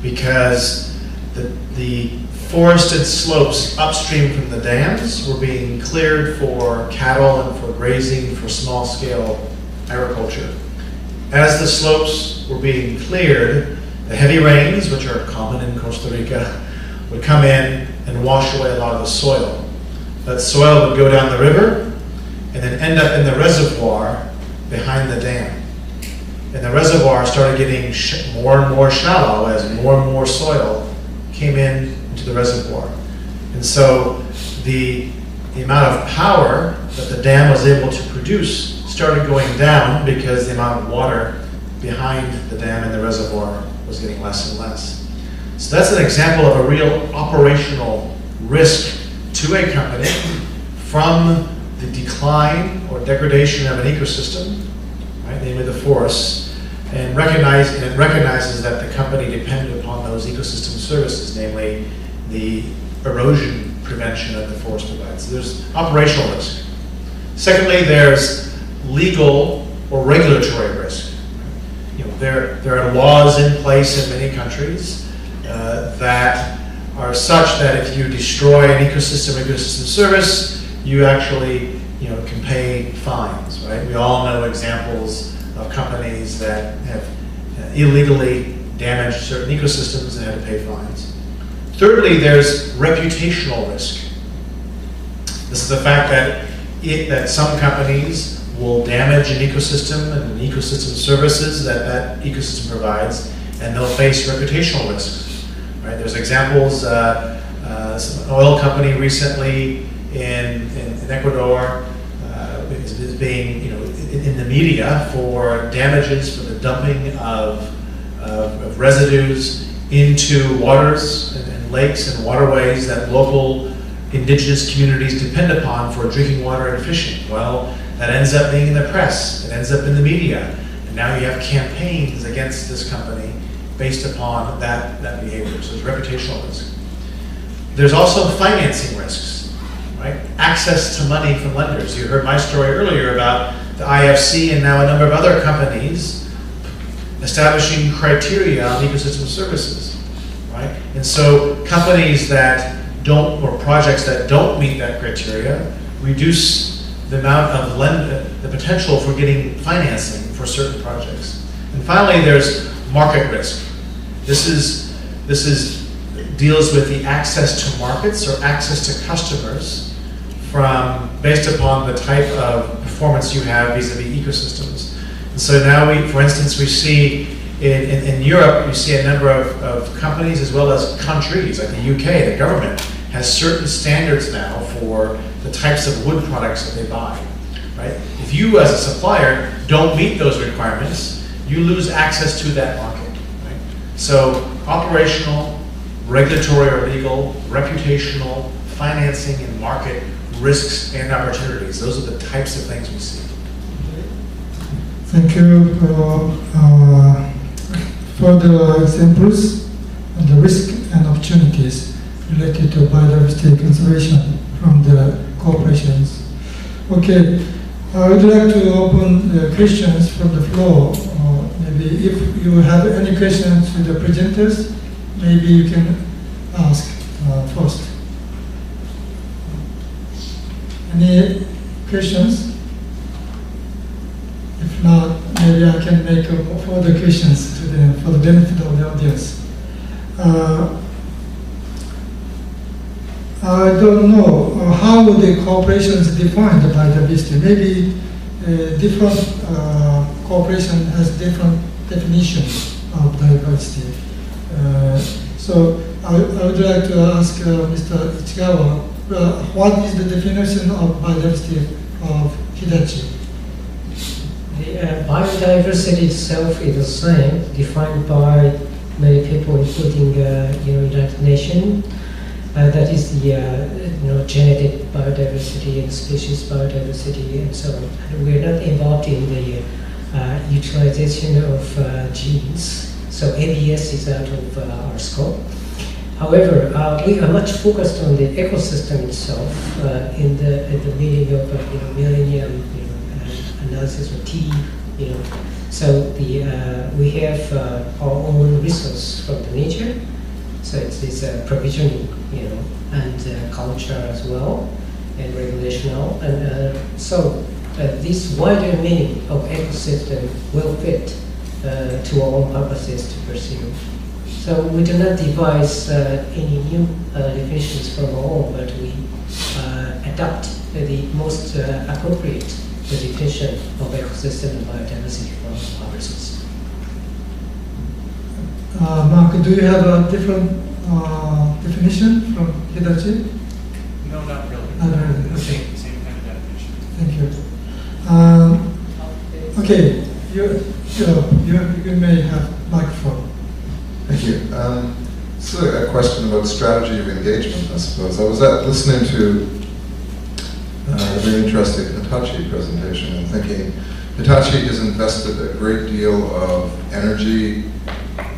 because the forested slopes upstream from the dams were being cleared for cattle and for grazing for small-scale agriculture. As the slopes were being cleared, the heavy rains, which are common in Costa Rica, would come in and wash away a lot of the soil. That soil would go down the river and then end up in the reservoir behind the dam. And the reservoir started getting more and more shallow as more and more soil came into the reservoir. And so the amount of power that the dam was able to produce started going down because the amount of water behind the dam and the reservoir was getting less and less. So that's an example of a real operational risk to a company from the decline or degradation of an ecosystem, right, namely the forests, and it recognizes that the company depended upon those ecosystem services, namely the erosion prevention that the forest provides. So there's operational risk. Secondly, there's legal or regulatory risk. You know, there are laws in place in many countries that are such that if you destroy an ecosystem service, you actually can pay fines, right? We all know examples of companies that have illegally damaged certain ecosystems and had to pay fines. Thirdly, there's reputational risk. This is the fact that some companies will damage an ecosystem and ecosystem services that ecosystem provides, and they'll face reputational risks. Right? There's examples. An oil company recently in Ecuador is being in the media for damages for the dumping of residues into waters and lakes and waterways that local indigenous communities depend upon for drinking water and fishing. Well, that ends up being in the press. It ends up in the media. And now you have campaigns against this company based upon that behavior. So there's reputational risk. There's also financing risks, right? Access to money from lenders. You heard my story earlier about the IFC and now a number of other companies establishing criteria on ecosystem services, right? And so companies that don't, or projects that don't meet that criteria, reduce the amount of the potential for getting financing for certain projects. And finally, there's market risk. This deals with the access to markets or access to customers based upon the type of performance you have vis-a-vis ecosystems. And so now for instance, we see in Europe, you see a number of companies as well as countries, like the UK, the government has certain standards now for the types of wood products that they buy, right? If you as a supplier don't meet those requirements, you lose access to that market, right? So operational, regulatory or legal, reputational, financing and market risks and opportunities. Those are the types of things we see. Thank you for the examples and the risk and opportunities related to biodiversity conservation from the corporations. Okay, I would like to open questions from the floor. Maybe if you have any questions to the presenters, maybe you can ask first. Any questions? If not, maybe I can make further questions to them for the benefit of the audience. I don't know how the corporations define the biodiversity. Maybe different corporation has different definitions of diversity. So I would like to ask Mr. Ichigawa, what is the definition of biodiversity of Hidachi? The biodiversity itself is the same, defined by many people, including United Nations. That is the genetic biodiversity and species biodiversity and so on. And we're not involved in the utilization of genes, so ABS is out of our scope. However, we are much focused on the ecosystem itself in the meaning of millennium analysis or T. So we have our own resource from the nature, So it's provisioning, and culture as well, and regulational, and so this wider meaning of ecosystem will fit to our own purposes to pursue. So we do not devise any new definitions from our own, but we adapt the most appropriate definition of ecosystem and biodiversity for our resources. Mark, do you have a different definition from Hitachi? No, not really. Not really. The Okay. same kind of definition. Thank you. Okay, you may have microphone. Thank you. This is a question about strategy of engagement, I suppose. I was listening to a very interesting Hitachi presentation and thinking Hitachi has invested a great deal of energy,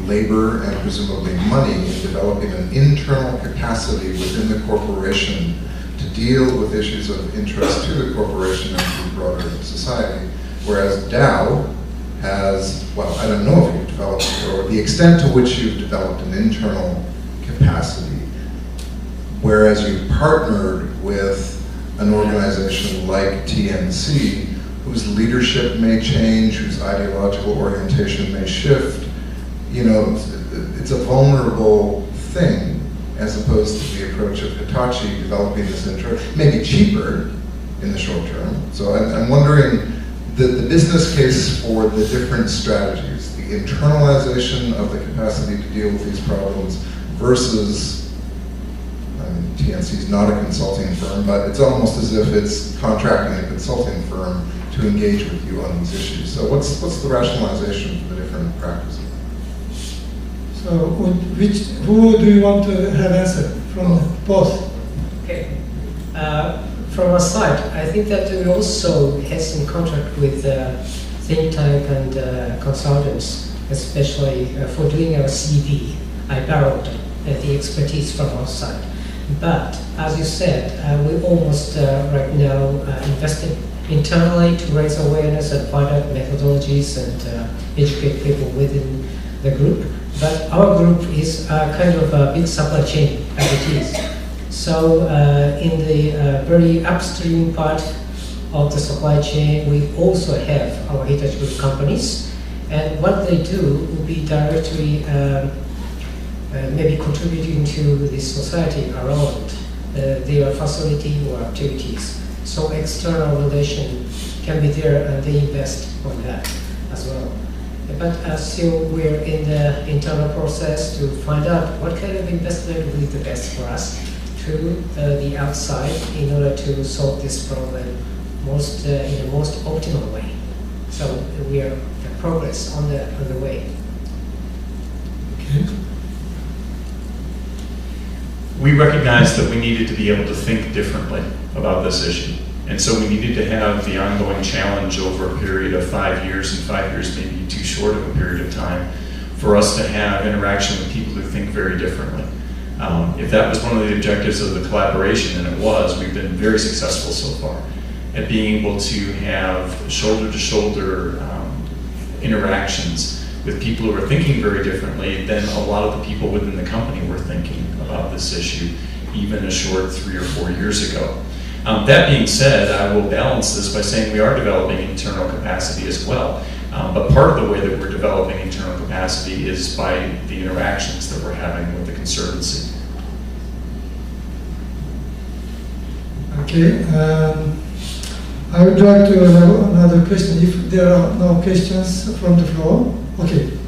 labor, and presumably money in developing an internal capacity within the corporation to deal with issues of interest to the corporation and to the broader society, whereas Dow has, well, I don't know if you've developed, or the extent to which you've developed an internal capacity, whereas you've partnered with an organization like TNC, whose leadership may change, whose ideological orientation may shift. It's a vulnerable thing, as opposed to the approach of Hitachi developing this maybe cheaper in the short term. So I'm wondering the business case for the different strategies, the internalization of the capacity to deal with these problems versus, TNC is not a consulting firm, but it's almost as if it's contracting a consulting firm to engage with you on these issues. So what's the rationalization for the different practices? So who do you want to have answer from both? Okay. From our side, I think that we also have some contact with think tank and consultants, especially for doing our CV. I borrowed the expertise from our side. But as you said, we almost right now investing internally to raise awareness and find out methodologies and educate people within the group. But our group is kind of a big supply chain as it is. So in the very upstream part of the supply chain, we also have our Hitachi Group companies. And what they do will be directly maybe contributing to the society around their facility or activities. So external relation can be there and they invest on that as well. But still we're in the internal process to find out what kind of investment will be the best for us to the outside in order to solve this problem in the most optimal way. So we are in progress on the way. Okay. We recognized that we needed to be able to think differently about this issue. And so we needed to have the ongoing challenge over a period of 5 years, and 5 years may be too short of a period of time, for us to have interaction with people who think very differently. If that was one of the objectives of the collaboration, and it was, we've been very successful so far at being able to have shoulder-to-shoulder interactions with people who are thinking very differently than a lot of the people within the company were thinking about this issue, even a short 3 or 4 years ago. That being said, I will balance this by saying we are developing internal capacity as well. But part of the way that we're developing internal capacity is by the interactions that we're having with the Conservancy. Okay. I would like to have another question if there are no questions from the floor. Okay.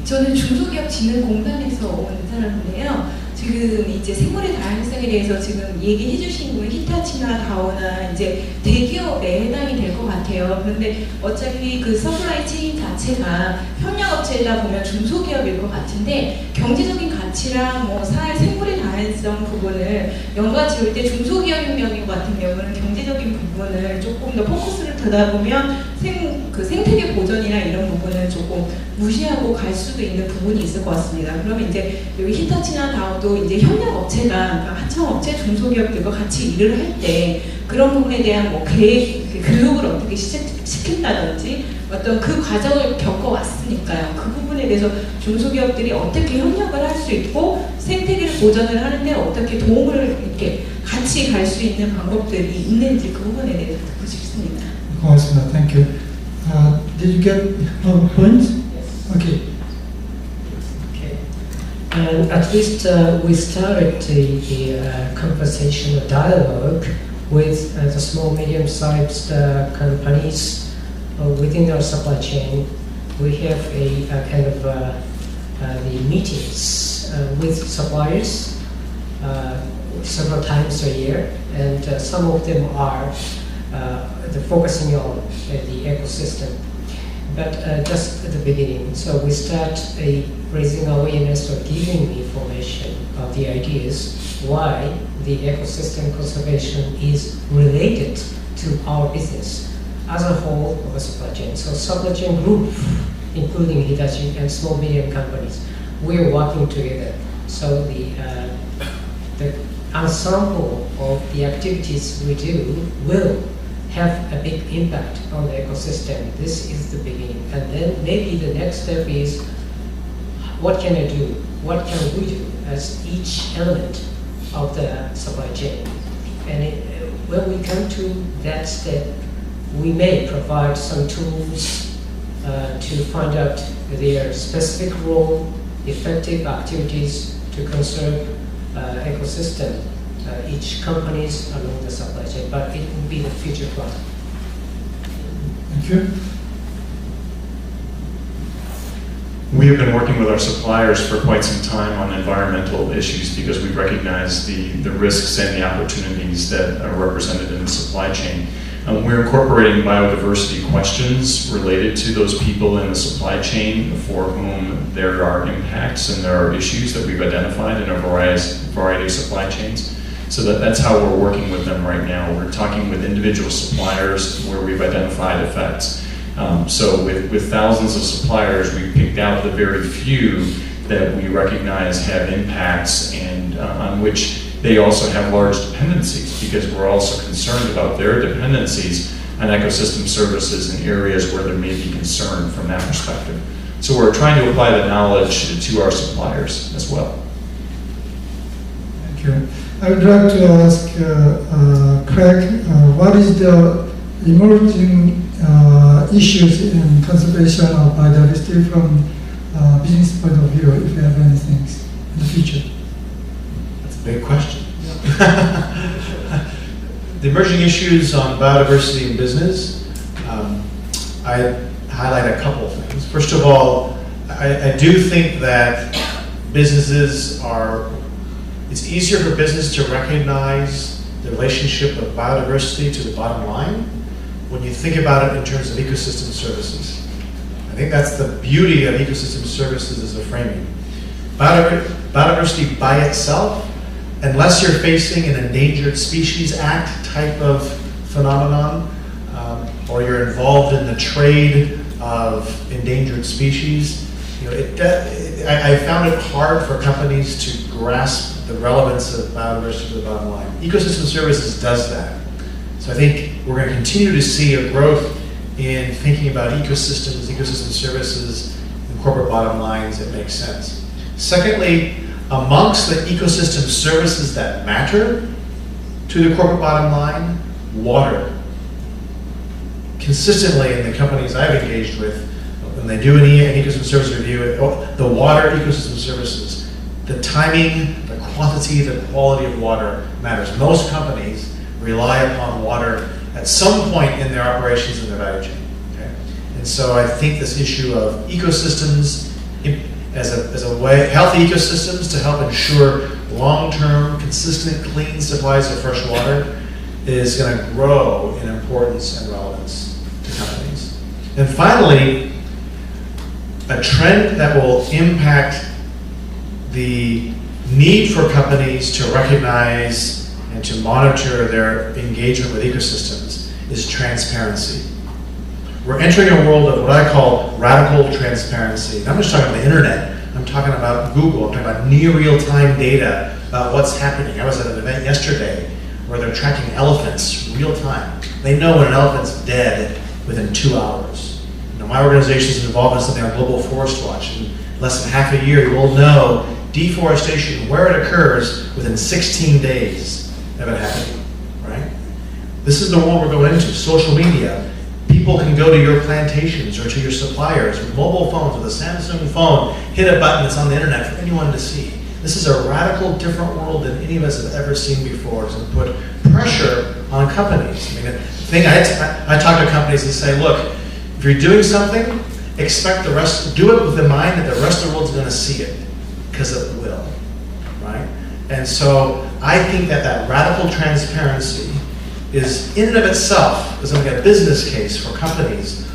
저는 중소기업진흥공단에서 온 사람인데요. 지금 이제 생물의 다양성에 대해서 지금 얘기해 주신 분 히타치나 다오나 이제 대기업에 해당이 될 것 같아요. 그런데 어차피 그 서플라이 체인 자체가 협력업체이다 보면 중소기업일 것 같은데 경제적인 가치랑 뭐 사회 생물의 다양성 부분을 연관 지을 때 중소기업 협력인 것 같은 경우는 경제적인 부분을 조금 더 포커스를 두다 보면 그 생태계 보전이나 이런 부분을 조금 무시하고 갈 수도 있는 부분이 있을 것 같습니다. 그러면 이제 여기 히타치나 다오도 경우에도 이제 협력업체가 그러니까 하청업체, 중소기업들과 같이 일을 할 때 그런 부분에 대한 뭐 계획, 교육을 어떻게 시킨다든지 어떤 그 과정을 겪어왔으니까요. 그 부분에 대해서 중소기업들이 어떻게 협력을 할 수 있고 생태계를 보전을 하는데 어떻게 도움을 이렇게 같이 갈 수 있는 방법들이 있는지 그 부분에 대해서 듣고 싶습니다. 고맙습니다. Thank you. Did you get our point? Okay. Okay. And at least we started the conversation or dialogue with the small, medium-sized companies within our supply chain. We have a kind of the meetings with suppliers several times a year, and some of them are focusing on the ecosystem. But just at the beginning, so we start raising awareness or giving information of the ideas why the ecosystem conservation is related to our business as a whole of the supply chain. So supply chain group, including Hitachi and small medium companies, we are working together. So the ensemble of the activities we do will have a big impact on the ecosystem. This is the beginning. And then maybe the next step is, what can I do? What can we do as each element of the supply chain? And when we come to that step, we may provide some tools to find out their specific role, effective activities to conserve ecosystem, each companies along the supply chain, but it will be the future plan. Thank you. We have been working with our suppliers for quite some time on environmental issues because we recognize the risks and the opportunities that are represented in the supply chain. We're incorporating biodiversity questions related to those people in the supply chain for whom there are impacts and there are issues that we've identified in a variety of supply chains. So that's how we're working with them right now. We're talking with individual suppliers where we've identified effects. So with thousands of suppliers, we picked out the very few that we recognize have impacts and on which they also have large dependencies, because we're also concerned about their dependencies on ecosystem services in areas where there may be concern from that perspective. So we're trying to apply the knowledge to our suppliers as well. Thank you. I would like to ask Craig, what is the emerging issues in conservation of biodiversity from business point of view, if you have anything in the future? That's a big question. The emerging issues on biodiversity in business, I highlight a couple of things. First of all, I do think that it's easier for business to recognize the relationship of biodiversity to the bottom line when you think about it in terms of ecosystem services. I think that's the beauty of ecosystem services as a framing. Biodiversity by itself, unless you're facing an Endangered Species Act type of phenomenon, or you're involved in the trade of endangered species, I found it hard for companies to grasp the relevance of biodiversity to the bottom line. Ecosystem services does that. So I think we're going to continue to see a growth in thinking about ecosystems, ecosystem services, and corporate bottom lines that make sense. Secondly, amongst the ecosystem services that matter to the corporate bottom line, water. Consistently in the companies I've engaged with, when they do an ecosystem service review, the water ecosystem services, the timing, the quantity, the quality of water matters. Most companies rely upon water at some point in their operations in their value chain. Okay? And so I think this issue of ecosystems as a way, healthy ecosystems to help ensure long-term, consistent, clean supplies of fresh water is going to grow in importance and relevance to companies. And finally, a trend that will impact the need for companies to recognize and to monitor their engagement with ecosystems is transparency. We're entering a world of what I call radical transparency. And I'm just talking about the internet, I'm talking about Google. I'm talking about near real-time data about what's happening. I was at an event yesterday where they're tracking elephants real time. They know when an elephant's dead within 2 hours. You know, my organization is involved in something on Global Forest Watch. In less than half a year, you will know deforestation, where it occurs, within 16 days of it happening, right? This is the world we're going into, social media. People can go to your plantations or to your suppliers with mobile phones, with a Samsung phone, hit a button that's on the internet for anyone to see. This is a radical, different world than any of us have ever seen before. It's going to put pressure on companies. I mean, the thing I talk to companies and say, look, if you're doing something, expect the rest, do it with the mind that the rest of the world's going to see it, because it will, right? And so I think that radical transparency is, in and of itself, is going to be a business case for companies,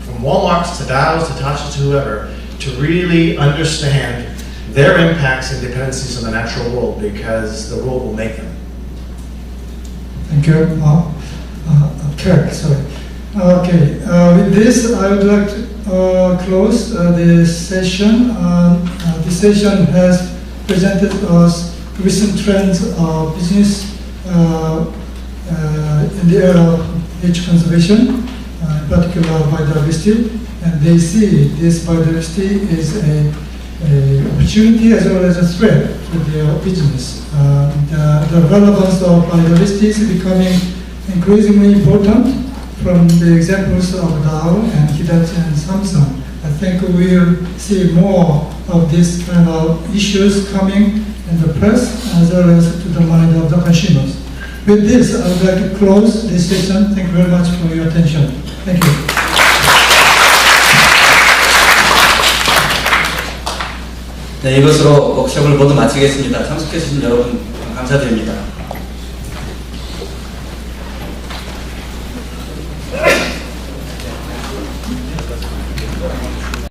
from Walmarts to Dow's to Tasha to whoever, to really understand their impacts and dependencies on the natural world, because the world will make them. Thank you. Kirk, sorry. Okay, with this, I would like to close this session. This session has presented us recent trends of business in the area of nature conservation, in particular biodiversity, and they see this biodiversity is a opportunity as well as a threat to their business. The relevance of biodiversity is becoming increasingly important from the examples of Dow and Hitachi and Samsung. I think we'll see more of these kind of issues coming in the press as well as to the mind of the consumers. With this, I would like to close this session. Thank you very much for your attention. Thank you. 네, 이것으로 워크숍을 모두 마치겠습니다. 참석해 주신 여러분 감사드립니다.